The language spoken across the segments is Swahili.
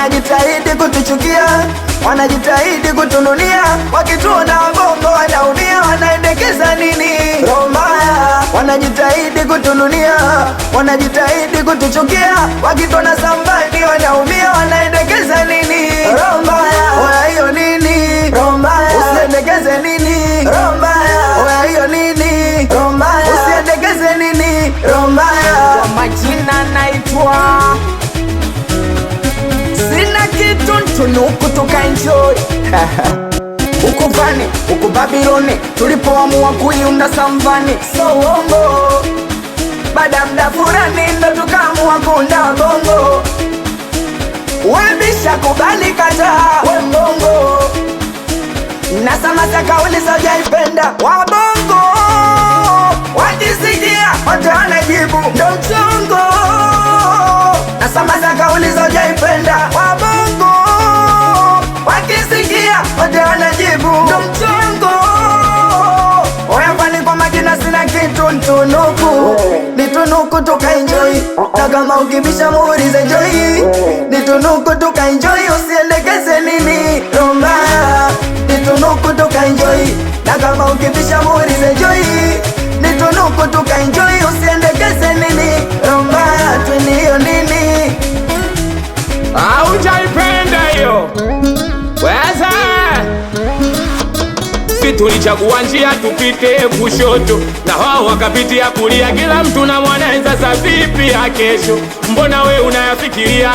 wanajitahidi kutuchukia, wanajitahidi kutununia, wakituona bongo wanaumia, wanaendekeza nini? Roho mbaya. Wanajitahidi kutununia, wanajitahidi kutuchukia, wakituona sambani wanaumia, wanaendekeza nini? Roho mbaya. Oya hiyo nini? Roho mbaya. Usiendekeze nini? Roho mbaya. Oya hiyo nini? Roho mbaya. Usiendekeze nini? Roho mbaya. Kwa majina naitwa Sina kitu Ntunuku tukaenjoy huku Vani, huku Babiloni, tulipoamua kuiunda Samvani. So uongo, baada mda fulani ndo tukaamua kuunda bongo. Webisha kubali kataa, we mbongo. Nasamasa kauli sojaipenda, wabongo wakisikia wote wanajibu ndo mchongo. Nasamasa kauli sojaipenda, wabongo wakisikia wote wanajibu ndo mchongo. Oya Vani kwa majina sina kitu Ntunuku, nitunuku tukaenjoy, na kama ukibisha muulize Joy. Nitunuku tukaenjoy, usiendekeze nini? Roho mbaya. Nitunuku tukaenjoy, na kama ukibisha muulize Joy. Nitunuku tukaenjoy, usiendekeze nini? Roho mbaya. Twini hiyo nini? haujaipenda hiyo weza. Si tulichagua njia tupite kushoto na wao wakapitia kulia, kila mtu na mwanaweza. Sasa vipi ya kesho? Mbona we unayafikiria?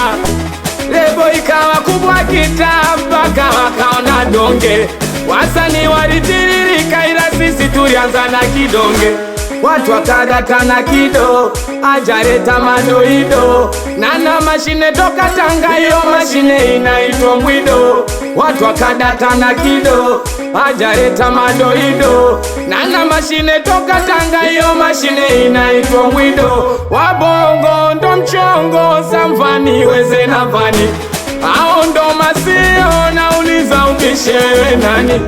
Lebo ikawa kubwa kitambaka, wakaona donge. Wasanii walitiririka ila sisi tulianza na kidonge. Watu wakadata na kido, ajareta madoido. Nana mashine toka Tanga, hiyo mashine inaitwa Mwido. Watu wakadata na kido, ajareta madoido. Nana mashine toka Tanga, hiyo mashine inaitwa Mwido. Wabongo ndo mchongo, Samvani weze na Vani. Hao ndo masio, nauliza ubishewe nani?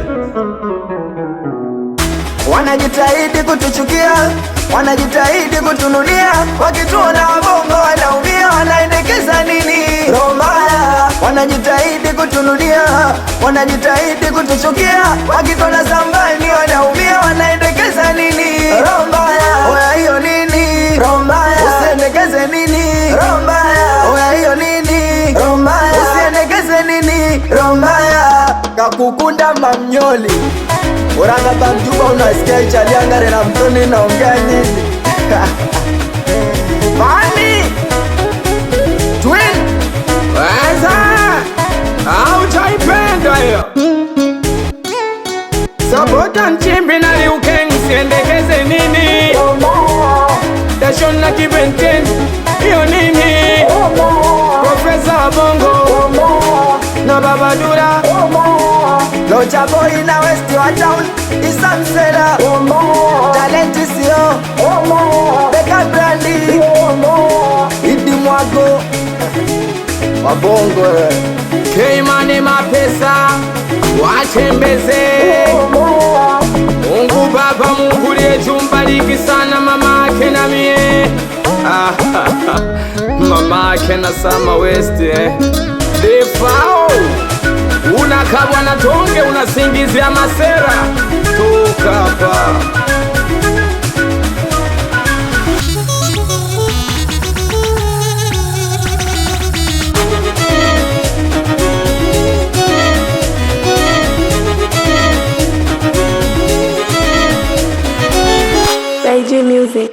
Wanajitahidi kutuchukia, wanajitahidi kutununia, wakituona bongo wanaumia, wanaendekeza nini? Roho mbaya. Wanajitahidi kutununia, wanajitahidi kutuchukia, wakituona sambani wanaumia, wanaendekeza nini? Roho mbaya. Oya hiyo nini? Roho mbaya. Usiendekeze nini? Roho mbaya. Oya hiyo nini? Roho mbaya. Usiendekeze nini? Roho mbaya. Kakukunda mamnyoli uranga banjuba, unasikia ichaliangare na mtoni naongea nini? Vani Twin weza, haujaipenda hiyo. Sabota Nchimbi na Liu Kang, siendekeze nini? Dashon na Kibenten, hiyo nini? Profesa Bongo na Babadura, Locha Boy na West wa Town, Isamsela Talenti sio Beka Brandi, Idi Mwago Wabongo Keimane Mapesa, watembeze. Mungu Baba, Mungu liye mbariki sana mama ake na mie. Mama ake na Sama West Defao, unakabwa na tonge, unasingizia masera. Toka hapa. JJ Music.